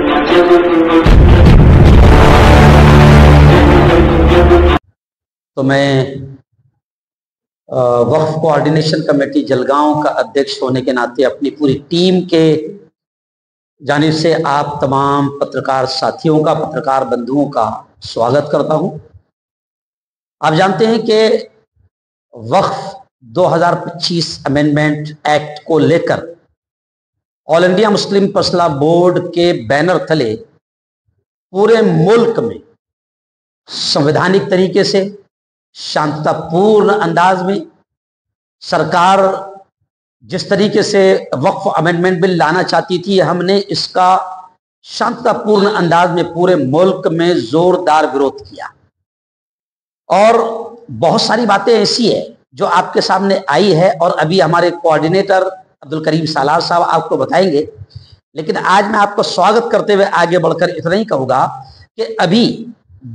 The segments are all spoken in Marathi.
तो मैं वक्फ कोऑर्डिनेशन कमेटी जलगांव का अध्यक्ष होने के नाते अपनी पूरी टीम के जानिब से आप तमाम पत्रकार साथियों का, पत्रकार बंधुओं का स्वागत करता हूं। आप जानते हैं कि वक्फ 2025 अमेंडमेंट एक्ट को लेकर all India Muslim personal board के बैनर तले पूरे मुल्क में संवैधानिक तरीके से शांतिपूर्ण अंदाज में सरकार जिस तरीके से वक्फ अमेंडमेंट बिल लाना चाहती थी, हमने इसका शांतिपूर्ण अंदाज में पूरे मुल्क में जोरदार विरोध किया। और बहुत सारी बातें ऐसी है जो आपके सामने आई है और अभी हमारे कोऑर्डिनेटर अब्दुल करीम सालार साहब आपको बताएंगे। लेकिन आज मैं आपको स्वागत करते हुए आगे बढ़कर इतना ही कहूंगा कि अभी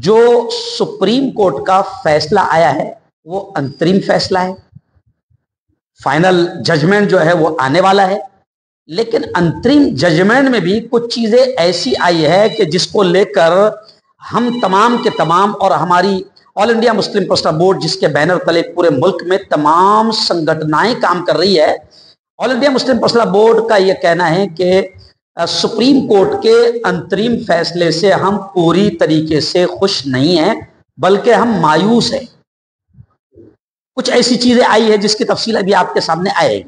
जो सुप्रीम कोर्ट का फैसला आया है वो अंतरिम फैसला है, फाइनल जजमेंट जो है वो आने वाला है। लेकिन अंतरिम जजमेंट में भी कुछ चीजें ऐसी आई है कि जिसको लेकर हम तमाम के तमाम और हमारी all India Muslim personal board जिसके बैनर तले पूरे मुल्क में तमाम संगठनाएं काम कर रही है, all India Muslim personal board का यह कहना है कि सुप्रीम कोर्ट के अंतरिम फैसले से हम पूरी तरीके से खुश नहीं हैं, बल्कि हम मायूस हैं। कुछ ऐसी चीजें आई है जिसकी तफसील अभी आपके सामने आएगी।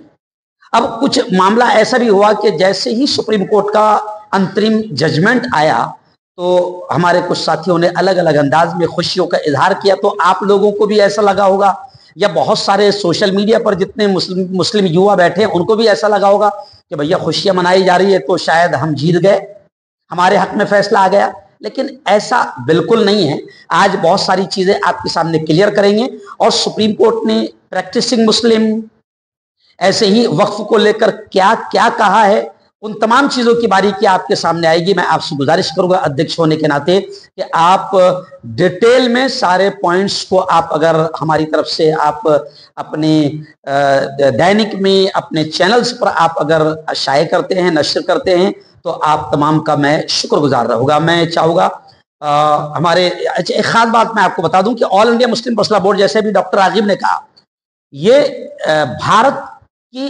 अब कुछ मामला ऐसा भी हुआ कि जैसे ही सुप्रीम कोर्ट का अंतरिम जजमेंट आया तो हमारे कुछ साथियों ने अलग अलग अंदाज में खुशियों का इजहार किया। तो आप लोगों को भी ऐसा लगा होगा, या बहुत सारे सोशल मीडिया पर जितने मुस्लिम युवा बैठे हैं उनको भी ऐसा लगा होगा कि भैया खुशियां मनाई जा रही है तो शायद हम जीत गए, हमारे हक में फैसला आ गया। लेकिन ऐसा बिल्कुल नहीं है। आज बहुत सारी चीजें आपके सामने क्लियर करेंगे और सुप्रीम कोर्ट ने प्रैक्टिसिंग मुस्लिम ऐसे ही वक्फ को लेकर क्या क्या कहा है, उन तमाम चीजों की बारीकी आपके सामने आएगी। मैं आपसे गुजारिश करूंगा अध्यक्ष होने के नाते कि आप डिटेल में सारे पॉइंट्स को आप अगर हमारी तरफ से आप अपने दैनिक में अपने चैनल्स पर आप अगर शाये करते हैं, नश्र करते हैं, तो आप तमाम का मैं शुक्रगुजार रहूंगा। मैं चाहूंगा हमारे एक खास बात मैं आपको बता दूं कि all India Muslim personal board, जैसे भी डॉक्टर राजीव ने कहा, ये भारत की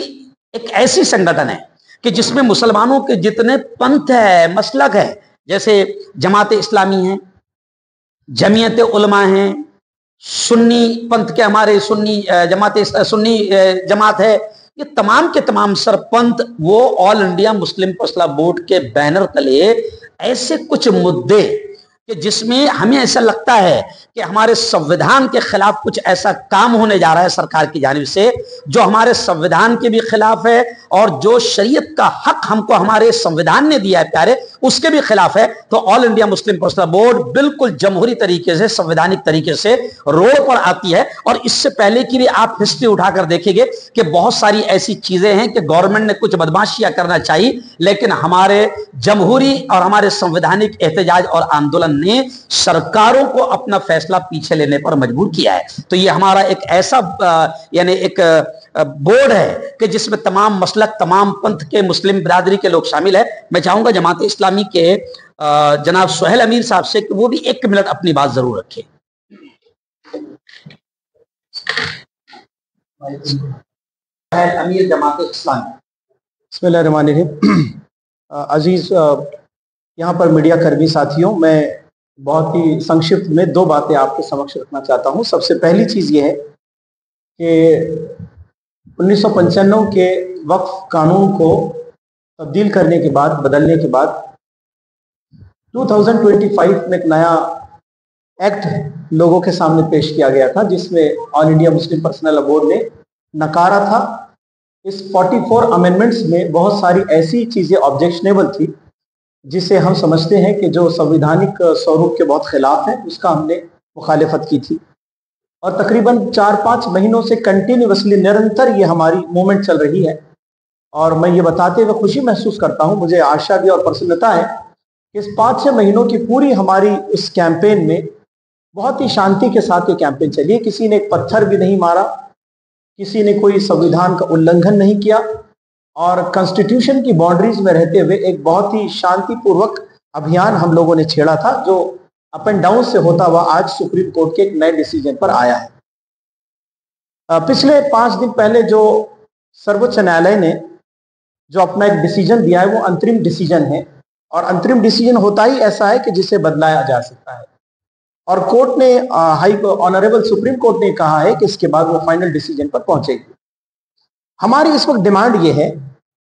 एक ऐसी संगठन है कि जिसमें मुसलमानों के जितने पंथ है, मसलक है, जैसे जमात इस्लामी है, जमीयत उलमा है, सुन्नी पंथ के हमारे सुन्नी जमात है, ये तमाम के तमाम सरपंथ वो all India Muslim personal board के बैनर तले ऐसे कुछ मुद्दे कि जिसमें हमें ऐसा लगता है कि हमारे संविधान के खिलाफ कुछ ऐसा काम होने जा रहा है सरकार की जानिब से जो हमारे संविधान के भी खिलाफ है और जो शरीयत का हक हमको हमारे संविधान ने दिया है प्यारे, उसके भी खिलाफ है। तो all India Muslim personal board बिल्कुल जमहूरी तरीके से, संवैधानिक तरीके से रोड पर आती है। और इससे पहले की भी आप हिस्ट्री उठाकर देखेंगे कि बहुत सारी ऐसी चीजें हैं कि गवर्नमेंट ने कुछ बदमाशियां करना चाहिए, लेकिन हमारे जमहूरी और हमारे संवैधानिक एहतजाज और आंदोलन ने सरकारों को अपना फैसला पीछे लेने पर मजबूर किया है। तो ये हमारा एक ऐसा यानी एक बोर्ड है कि जिसमें तमाम मसलक, तमाम पंथ के मुस्लिम बिरादरी के लोग शामिल है। मैं चाहूंगा जमात इस्लामी के जनाब सुहेल अमीर साहब से कि वो भी एक मिनट अपनी बात जरूर रखें। अमीर जमात इस्लामी। बिस्मिल्लाहिर्रहमानिर्रहीम। अजीज यहाँ पर मीडिया कर्मी साथियों, मैं बहुत ही संक्षिप्त में दो बातें आपके समक्ष रखना चाहता हूँ। सबसे पहली चीज़ ये है कि 1995 के वक्फ कानून को तब्दील करने के बाद, बदलने के बाद 2025 में एक नया एक्ट लोगों के सामने पेश किया गया था जिसमें all India Muslim personal board ने नकारा था। इस 44 अमेंडमेंट्स में बहुत सारी ऐसी चीज़ें ऑब्जेक्शनेबल थी जिसे हम समझते हैं कि जो संवैधानिक स्वरूप के बहुत खिलाफ है, उसका हमने मुखालिफत की थी। और तकरीबन 4-5 महीनों से कंटिन्यूसली निरंतर ये हमारी मूवमेंट चल रही है। और मैं ये बताते हुए खुशी महसूस करता हूँ, मुझे आशा भी और प्रसन्नता है कि इस 5-6 महीनों की पूरी हमारी इस कैंपेन में बहुत ही शांति के साथ ये कैंपेन चली। किसी ने एक पत्थर भी नहीं मारा, किसी ने कोई संविधान का उल्लंघन नहीं किया और कॉन्स्टिट्यूशन की बाउंड्रीज में रहते हुए एक बहुत ही शांतिपूर्वक अभियान हम लोगों ने छेड़ा था, जो अप एंड डाउन से होता हुआ आज सुप्रीम कोर्ट के एक नए डिसीजन पर आया है। पिछले 5 दिन पहले जो सर्वोच्च न्यायालय ने जो अपना एक डिसीजन दिया है वो अंतरिम डिसीजन है, और अंतरिम डिसीजन होता ही ऐसा है कि जिसे बदलाया जा सकता है। और कोर्ट ने ऑनरेबल सुप्रीम कोर्ट ने कहा है कि इसके बाद वो फाइनल डिसीजन पर पहुंचेगी। हमारी इस वक्त डिमांड ये है,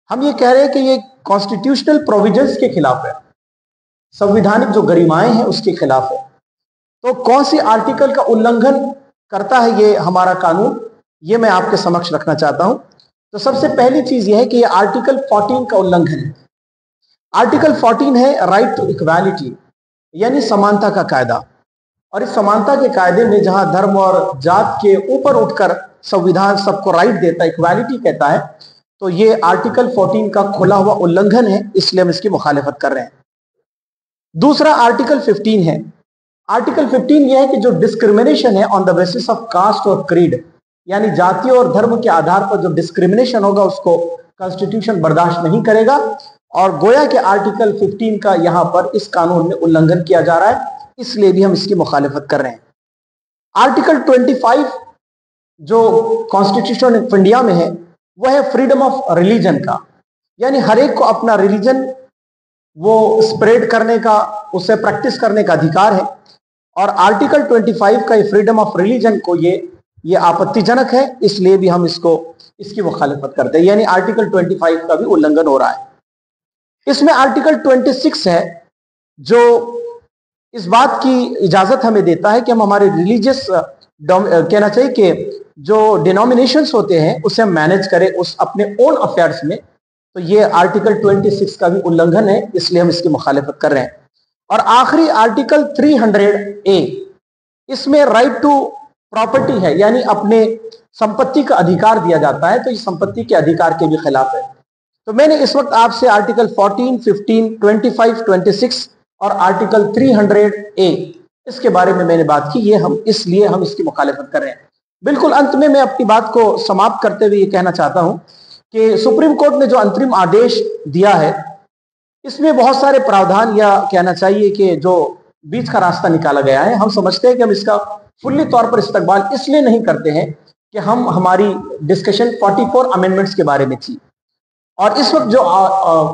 हम ये कह रहे हैं कि ये कॉन्स्टिट्यूशनल प्रोविजंस के खिलाफ है, संवैधानिक जो गरिमाएं हैं उसके खिलाफ है। तो कौन सी आर्टिकल का उल्लंघन करता है ये हमारा कानून, ये मैं आपके समक्ष रखना चाहता हूं। तो सबसे पहली चीज ये है कि ये आर्टिकल 14 का उल्लंघन है। आर्टिकल 14 है राइट टू इक्वालिटी, यानी समानता का कायदा। और इस समानता के कायदे में जहां धर्म और जात के ऊपर उठकर संविधान सबको राइट देता है, इक्वालिटी कहता है, तो ये आर्टिकल 14 का खुला हुआ उल्लंघन है, इसलिए हम इसकी मुखालिफत कर रहे हैं। दूसरा आर्टिकल 15 है। आर्टिकल 15 यह है कि जो डिस्क्रिमिनेशन है on the basis of caste और क्रीड, यानी जाति और धर्म के आधार पर जो डिस्क्रिमिनेशन होगा उसको कॉन्स्टिट्यूशन बर्दाश्त नहीं करेगा। और गोया के आर्टिकल 15 का यहां पर इस कानून में उल्लंघन किया जा रहा है, इसलिए भी हम इसकी मुखालिफत कर रहे हैं। आर्टिकल 25 जो कॉन्स्टिट्यूशन ऑफ इंडिया में है वह है फ्रीडम ऑफ रिलीजन का, यानी हर एक को अपना रिलीजन वो स्प्रेड करने का, उसे प्रैक्टिस करने का अधिकार है। और आर्टिकल 25 का फ्रीडम ऑफ रिलीजन को ये आपत्तिजनक है, इसलिए भी हम इसकी मुखालिफत करते हैं, यानी आर्टिकल 25 का भी उल्लंघन हो रहा है। इसमें आर्टिकल 26 है जो इस बात की इजाजत हमें देता है कि हम हमारे रिलीजियस कहना चाहिए कि जो डिनोमिनेशंस होते हैं उसे हम मैनेज करें उस अपने ओन अफेयर्स में। तो ये आर्टिकल 26 का भी उल्लंघन है, इसलिए हम इसकी मुखालिफत कर रहे हैं। और आखिरी आर्टिकल 300A, इसमें राइट टू प्रॉपर्टी है, यानी अपने संपत्ति का अधिकार दिया जाता है, तो ये संपत्ति के अधिकार के भी खिलाफ है। तो मैंने इस वक्त आपसे आर्टिकल 14, 15, 25, 26 और आर्टिकल 300A इसके बारे में मैंने बात की, इसलिए हम इसकी मुखालिफत कर रहे हैं। बिल्कुल अंत में मैं अपनी बात को समाप्त करते हुए ये कहना चाहता हूं कि सुप्रीम कोर्ट ने जो अंतरिम आदेश दिया है इसमें बहुत सारे प्रावधान, या कहना चाहिए कि जो बीच का रास्ता निकाला गया है, हम समझते हैं कि हम इसका फुल्ली तौर पर इस्तकबाल इसलिए नहीं करते हैं कि हमारी डिस्कशन 44 अमेंडमेंट्स के बारे में थी। और इस वक्त जो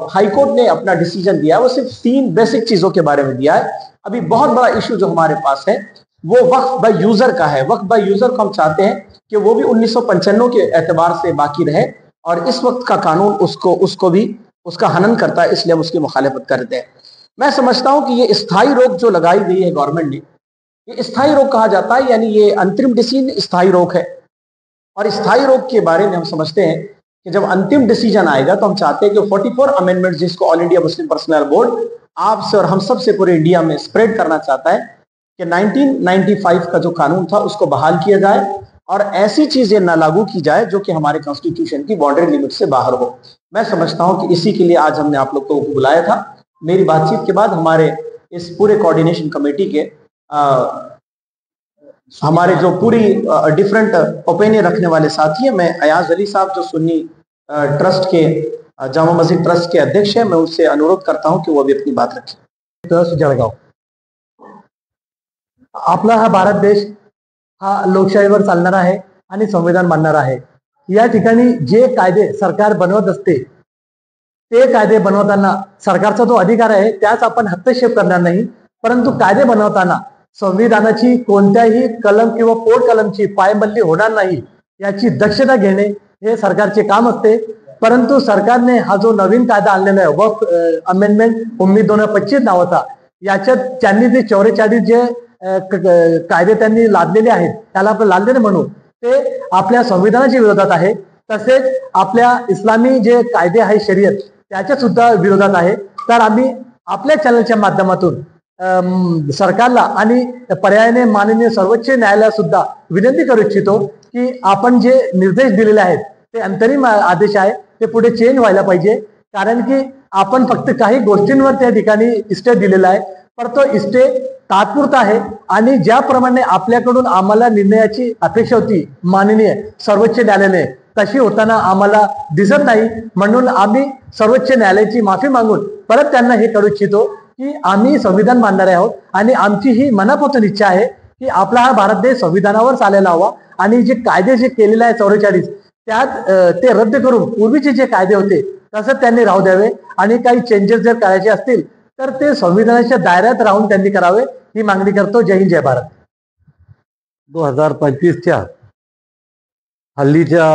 हाई कोर्ट ने अपना डिसीजन दिया है वो सिर्फ 3 बेसिक चीजों के बारे में दिया है। अभी बहुत बड़ा इशू जो हमारे पास है वो वक्फ बाय यूजर का है। वक्फ बाय यूजर को हम चाहते हैं कि वो भी 1995 के एतबार से बाकी रहे, और इस वक्त का कानून उसको भी उसका हनन करता है, इसलिए हम उसकी मुखालिफत करते हैं। मैं समझता हूं कि ये स्थायी रोक जो लगाई गई है गवर्नमेंट ने, ये स्थायी रोक कहा जाता है, यानी ये अंतरिम डिसीजन स्थायी रोक है। और स्थायी रोक के बारे में हम समझते हैं कि जब अंतिम डिसीजन आएगा तो हम चाहते हैं कि 44 अमेंडमेंट जिसको all India Muslim personal board आपसे और हम सबसे पूरे इंडिया में स्प्रेड करना चाहता है कि 1995 का जो कानून था उसको बहाल किया जाए और ऐसी चीजें ना लागू की जाए जो कि हमारे कॉन्स्टिट्यूशन की बाउंड्री लिमिट से बाहर हो। मैं समझता हूं कि इसी के लिए आज हमने आप लोग को बुलाया था। मेरी बातचीत के बाद हमारे इस पूरे कोऑर्डिनेशन कमेटी के हमारे जो पूरी डिफरेंट ओपिनियन रखने वाले साथी हैं, मैं अयाज अली साहब जो सुन्नी ट्रस्ट के जामा मस्जिद ट्रस्ट के अध्यक्ष हैं, मैं उससे अनुरोध करता हूं कि वो भी अपनी बात रखें। ट्रस्ट जळगाव, आपला हा भारत देश हा लोकशाहीवर चालणारा आहे आणि संविधान मानणारा आहे। या ठिकाणी जे कायदे सरकार बनवत असते ते कायदे बनवताना सरकारचा जो अधिकार आहे त्याच आपण हस्तक्षेप करणार नाही, परंतु कायदे बनवताना संविधानाची कोणत्याही कलम किंवा पोट कलमची पायमल्ली होणार नाही याची दक्षता घेणे हे सरकारचे काम असते। परंतु सरकारने हा जो नवीन कायदा आणलेला आहे वक्फ अमेंडमेंट 1925 नावाचा, याच्यात त्यांनी जे 44 जे कायदे त्यांनी लादलेले आहेत त्याला आपण लादलेले म्हणू, ते आपल्या संविधानाच्या विरोधात आहे। तसेच आपल्या इस्लामी जे कायदे आहे शरीयत त्याच्या सुद्धा विरोधात आहे। तर आम्ही आपल्या चॅनलच्या माध्यमातून सरकारला आणि पर्यायाने माननीय सर्वोच्च न्यायालयाला सुद्धा विनंती करू इच्छितो की आपण जे निर्देश दिलेले आहेत ते अंतरिम आदेश आहे ते पुढे चेंज व्हायला पाहिजे। कारण की आपण फक्त काही गोष्टींवर त्या ठिकाणी स्टे दिलेला आहे, पर तो स्टे तात्पुरता आहे आणि ज्याप्रमाणे आपल्याकडून आम्हाला निर्णयाची अपेक्षा होती माननीय सर्वोच्च न्यायालयाने तशी होताना आम्हाला दिसत नाही, म्हणून आम्ही सर्वोच्च न्यायालयाची माफी मागून परत त्यांना हे करू इच्छितो की आम्ही संविधान मानणारे आहोत आणि आमची ही मनापासून इच्छा आहे की आपला हा भारत देश संविधानावर चालायला हवा आणि जे कायदे जे केलेले आहे 44 त्यात ते रद्द करून पूर्वीचे जे कायदे होते तसं त्यांनी राहू द्यावे आणि काही चेंजेस जर करायचे असतील तर ते संविधानाच्या दायऱ्यात राहून त्यांनी करावे ही मागणी करतो. जय हिंद जय भारत. 2025च्या हल्लीच्या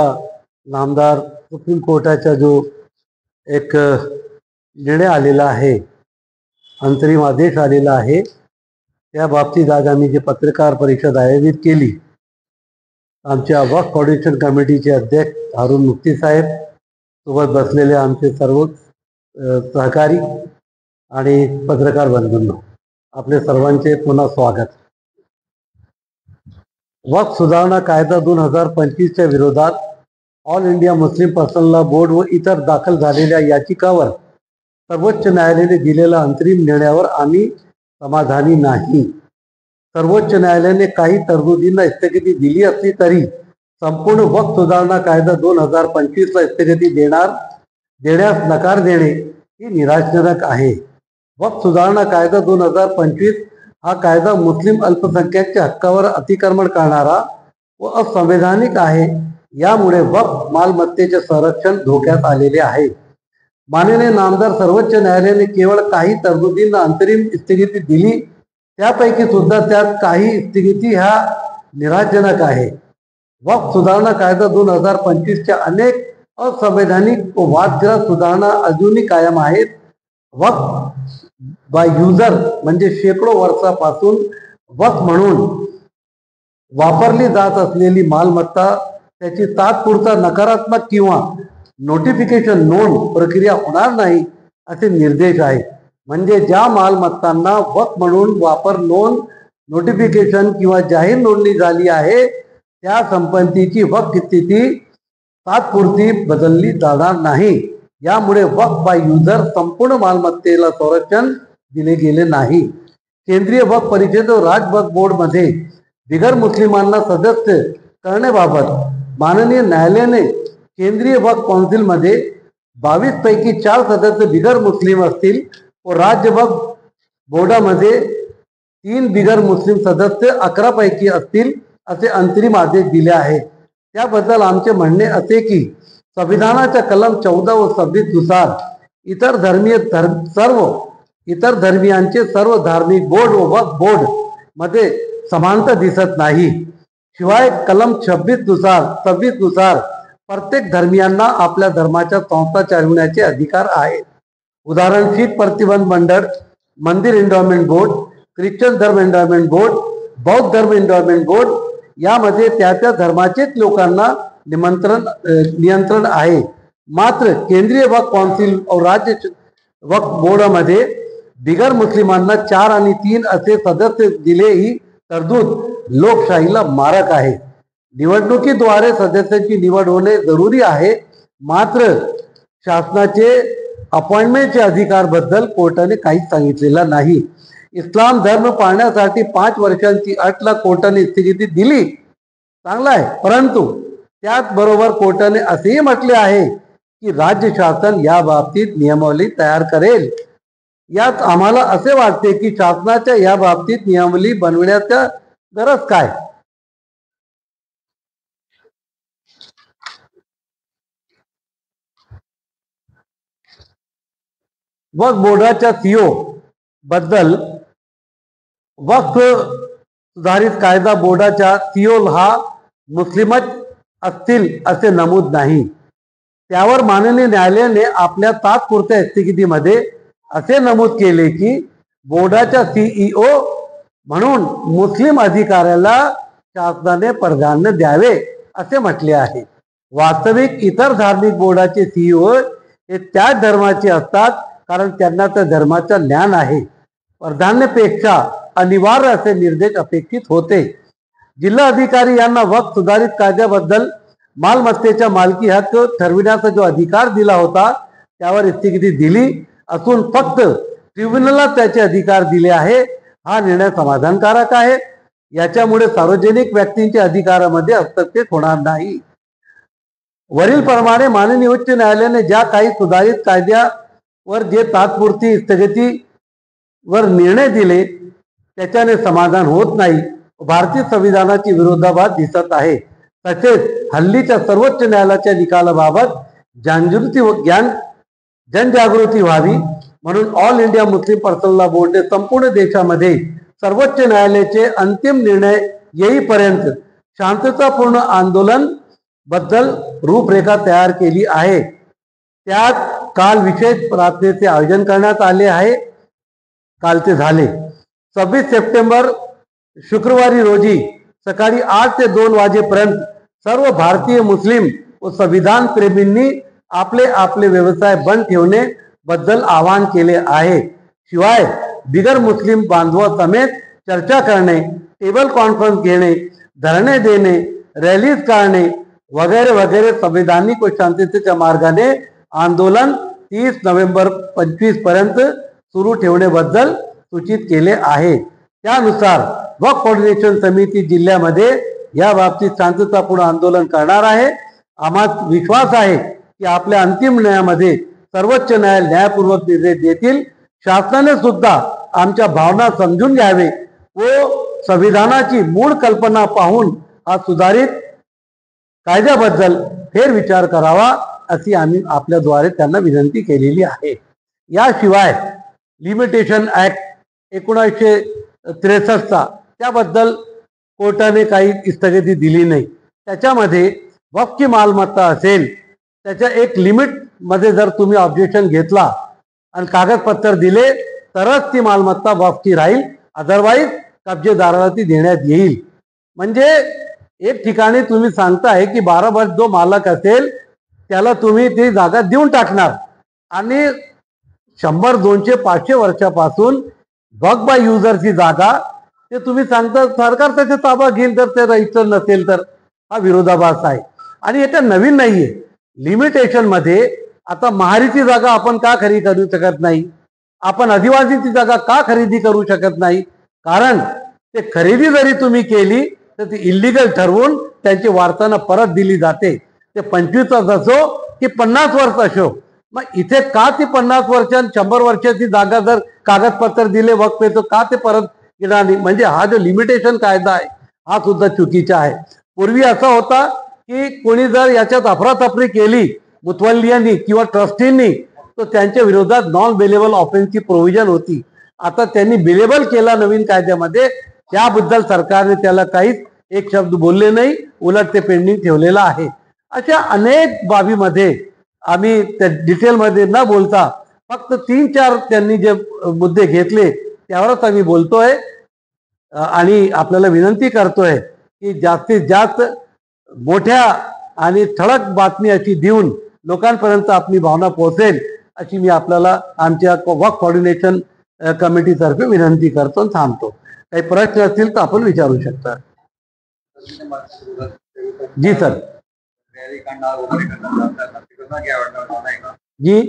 नामदार सुप्रीम कोर्टाचा जो एक निर्णय आलेला आहे, अंतरिम आदेश आलेला आहे, त्या बाबतीत आज आम्ही जे पत्रकार परिषद आयोजित केली, आमच्या वक्फ फाउंडेशन कमिटीचे अध्यक्ष हारून मुफ्ती साहेब सोबत बसलेले आमचे सर्व सहकारी आणि पत्रकार बंधूंनो, आपले सर्वांचे पुन्हा स्वागत. वक्फ सुधारणा कायदा 2025च्या विरोधात all India Muslim personal law board व इतर दाखल झालेल्या याचिकावर सर्वोच्च न्यायालयाने दिलेल्या अंतरिम निर्णयावर आम्ही समाधानी नाही. सर्वोच्च न्यायालयाने काही तरतुदींना स्थगिती दिली असली तरी संपूर्ण वक्फ सुधारणा कायदा 2025ला स्थगिती देण्यास नकार देणे ही निराशाजनक आहे. वक्फ सुधारणा कायदा 2025 हा कायदा मुस्लिम अल्पसंख्याकांच्या हक्कावर अतिक्रमण करणारा व असंवैधानिक आहे. यामुळे वक्फ मालमत्तेचे संरक्षण धोक्यात आलेले आहे. माननीय नामदार सर्वोच्च न्यायालयाने केवळ काही तरतुदींना अंतरिम स्थगिती दिली, त्यापैकी सुद्धा त्यात काही स्थगिती ह्या निराशाजनक आहे. वक्फ सुधारणा कायदा 2025च्या अनेक असंवैधानिक व वादग्रस्त सुधारणा अजूनही कायम आहेत. वक्फ बाय युजर म्हणजे शेकडो वर्षापासून वक्फ म्हणून वापरली जात असलेली मालमत्ता त्याची तात्पुरता नकारात्मक किंवा नोटिफिकेशन नोंद प्रक्रिया होणार नाही असे निर्देश आहेत. म्हणजे ज्या मालमत्तांना वक्फ म्हणून वापर नोंद नोटिफिकेशन किंवा जाहीर नोंदणी झाली आहे त्या संपत्तीची वक्फ स्थिती तात्पुरती बदलली जाणार नाही. यामुळे वक्फ बाय युजर संपूर्ण मालमत्तेला संरक्षण दिले गेले नाही. केंद्रीय वक्फ परिषद व राज्य वक्फ बोर्ड मध्ये बिगर मुस्लिमांना सदस्य करण्याबाबत माननीय न्यायालयाने केंद्रीय वक्फ काउन्सिल मध्ये 22 पैकी 4 सदस्य बिगर मुस्लिम असतील व राज्य वक्फ बोर्डामध्ये 3 बिगर मुस्लिम सदस्य 11 पैकी असतील असे अंतरिम आदेश दिले आहेत. त्याबद्दल आमचे म्हणणे असे की संविधानाच्या कलम 14 व 26 नुसार इतर धर्मियांचे सर्व धार्मिक बोर्ड व वक्फ बोर्ड मध्ये समानता दिसत नाही. शिवाय कलम 26 नुसार प्रत्येक धर्मियांना आपल्या धर्माच्या संस्था चालविण्याचे अधिकार आहेत. उदाहरण शीख प्रतिबंध मंडळ, मंदिर एन्डॉवमेंट बोर्ड, ख्रिश्चन धर्म एन्डॉवमेंट बोर्ड, बौद्ध धर्म एन्डॉवमेंट बोर्ड यामध्ये त्या धर्माचेच लोकांना नियंत्रण आहे. मात्र केंद्रीय वक्फ काउन्सिल और राज्य वक्फ बोर्डामध्ये बिगर मुस्लिमांना 4 आणि 3 असे सदस्य दिले ही तरतूद लोकशाहीला मारक आहे. निवडणुकीद्वारे सदस्यांची निवड होणे जरुरी आहे. मात्र शासनाचे अपॉइंटमेंटचे अधिकार बद्दल कोर्टाने काहीच सांगितलेलं नाही. इस्लाम धर्म पाळण्यासाठी 5 वर्षांची अटला कोर्टाने स्थगिती दिली, चांगला आहे. परंतु त्याचबरोबर कोर्टाने असेही म्हटले आहे की राज्य शासन या बाबतीत नियमावली तयार करेल. यात आम्हाला असे वाटते की शासनाच्या या बाबतीत नियमावली बनवण्याचा गरज काय. वक्फ बोर्डाच्या सीओ बद्दल वक्फ सुधारित कायदा बोर्डाच्या सीओ हा मुस्लिमच असतील असे नमूद नाही. त्यावर माननीय न्यायालयाने आपल्या तात्पुरत्या स्थगितीमध्ये असे नमूद केले की बोर्डाच्या सीईओ म्हणून मुस्लिम अधिकाऱ्याला शासनाने प्राधान्य द्यावे असे म्हटले आहे. वास्तविक इतर धार्मिक बोर्डाचे सीईओ हे त्याच धर्माचे असतात कारण त्यांना त्या धर्माचे ज्ञान आहे. प्राधान्यापेक्षा अनिवार्य असे निर्देश अपेक्षित होते. जिल्हा अधिकारी यांना वक्फ सुधारित कायद्याबद्दल मालमत्तेच्या मालकी हक्क ठरविण्याचा जो अधिकार दिला होता त्यावर स्थगिती दिली असून फक्त ट्रिब्युनलला त्याचे अधिकार दिले आहे. हा निर्णय समाधानकारक आहे. याच्यामुळे सार्वजनिक व्यक्तींच्या अधिकारामध्ये हस्तक्षेप होणार नाही. वरील प्रमाणे माननीय उच्च न्यायालयाने ज्या काही सुधारित कायद्यावर जे तात्पुरती स्थगिती वर निर्णय दिले त्याच्याने समाधान होत नाही. भारतीय संविधानाची विरोधाभास दिसत आहे. तसेच हल्लीच्या सर्वोच्च न्यायालयाच्या निकालाबाबत जनजागृती व्हावी म्हणून all India Muslim personal law बोर्डने संपूर्ण देशामध्ये सर्वोच्च न्यायालयाचे अंतिम निर्णय येईपर्यंत शांततापूर्ण आंदोलन बद्दल रूपरेखा तयार केली आहे. त्यात काल विशेष प्रार्थनेचे आयोजन करण्यात आले आहे. काल ते झाले. 26 सप्टेंबर शुक्रवारी रोजी सकाळी 8 ते 2 वाजेपर्यंत सर्व भारतीय मुस्लिम व संविधान प्रेमींनी आपले आपले व्यवसाय बंद ठेवणे बद्दल आवाहन केले आहे. शिवाय बिगर मुस्लिम बांधवांसमेत चर्चा करणे, टेबल कॉन्फरन्स घेणे, धरणे देणे, रॅलीज काढणे वगैरे वगैरे संवैधानिक व शांततेच्या मार्गाने आंदोलन 30 नोव्हेंबर 25 पर्यंत सुरू ठेवण्याबद्दल सूचित केले आहे. त्यानुसार वक्फ कोऑर्डिनेशन समिती जिल्ह्यामध्ये या बाबतीत शांततापूर्ण आंदोलन करणार आहे. आम्हाला विश्वास आहे की आपल्या अंतिम निर्णयामध्ये सर्वोच्च न्यायालय न्यायपूर्वक निर्णय देतील. शासनाने सुद्धा आमच्या भावना समजून घ्यावे व संविधानाची मूळ कल्पना पाहून हा सुधारित कायद्याबद्दल फेरविचार करावा अशी आम्ही आपल्याद्वारे त्यांना विनंती केलेली आहे. याशिवाय लिमिटेशन ऍक्ट 1963 त्याबद्दल कोर्टाने काही स्थगिती दिली नाही. त्याच्यामध्ये वक्फची मालमत्ता असेल त्याच्या एक लिमिट मध्ये जर तुम्ही ऑब्जेक्शन घेतला आणि कागदपत्र दिले तरच ती मालमत्ता वक्फची राहील, अदरवाईज कब्जेदाराला ती देण्यात येईल. म्हणजे एक ठिकाणी तुम्ही सांगताय की 12 वर्ष जो मालक असेल त्याला तुम्ही ती जागा देऊन टाकणार आणि 100, 200, 500 वर्षापासून वक्फ बाय युजरची जागा ते तुम्ही सांगता सरकार त्याचे ताबा घेईल तर ते रजिस्टर नसेल तर हा विरोधाभास आहे. आणि याच्या नवीन नाहीये. लिमिटेशन मध्ये आता महारीची जागा आपण का खरेदी करू शकत नाही, आपण आदिवासीची जागा का खरेदी करू शकत नाही? कारण ते खरेदी जरी तुम्ही केली तर ती इल्लीगल ठरवून त्यांची वारसांना परत दिली जाते. ते 25 असो की 50 वर्ष असो. मग इथे का ती 50 वर्ष 100 वर्षाची जागा जर कागदपत्र दिले वक्फेचं का ते परत घेणार नाही? म्हणजे हा जो लिमिटेशन कायदा आहे हा सुद्धा चुकीचा आहे. पूर्वी असा होता की कोणी जर याच्यात अफरातफरी केली मुतवल्लियांनी किंवा ट्रस्टींनी तर त्यांच्या विरोधात नॉन बेलेबल ऑफेन्सची प्रोव्हिजन होती. आता त्यांनी बिलेबल केला नवीन कायद्यामध्ये. त्याबद्दल सरकारने त्याला काहीच एक शब्द बोलले नाही, उलट ते पेंडिंग ठेवलेलं आहे. अशा अनेक बाबीमध्ये आम्ही त्या डिटेलमध्ये न बोलता फक्त 3-4 त्यांनी जे मुद्दे घेतले त्यावरच आम्ही बोलतोय आणि आपल्याला विनंती करतोय की जास्तीत जास्त मोठ्या आणि ठळक बातमी अशी देऊन लोकांपर्यंत आपली भावना पोहोचेल अशी मी आपल्याला आमच्या वक्फ कोऑर्डिनेशन कमिटीतर्फे विनंती करतो आणि थांबतो. काही प्रश्न असतील तर आपण विचारू शकता. जी सर. जी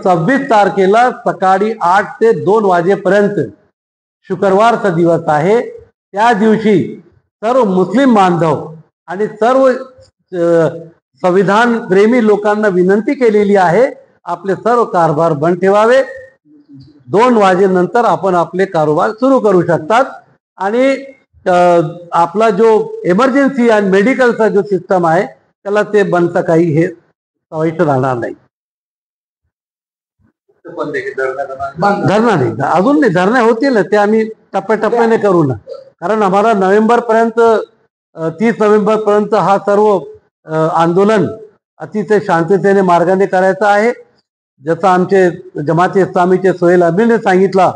26 तारखेला सकाळी 8 ते 2 वाजेपर्यंत शुक्रवारचा दिवस आहे. त्या दिवशी सर्व मुस्लिम बांधव आणि सर्व संविधान प्रेमी लोकांना विनंती केलेली आहे आपले सर्व कारभार बंद ठेवावे. 2 वाजेनंतर आपण आपले कारोबार सुरू करू शकतात आणि आपला जो इमर्जन्सी आणि मेडिकलचा जो सिस्टम आहे त्याला ते बंदचं काही हे समाविष्ट राहणार नाही. धरणा नाही अजून नाही, धरणे होतील ते आम्ही टप्प्याटप्प्याने करू ना. कारण आम्हाला नोव्हेंबर पर्यंत 30 नोव्हेंबर पर्यंत हा सर्व आंदोलन अतिशय शांततेने मार्गाने करायचं आहे. जसं आमचे जमाती इस्लामीचे सोहेल अमीरने सांगितलं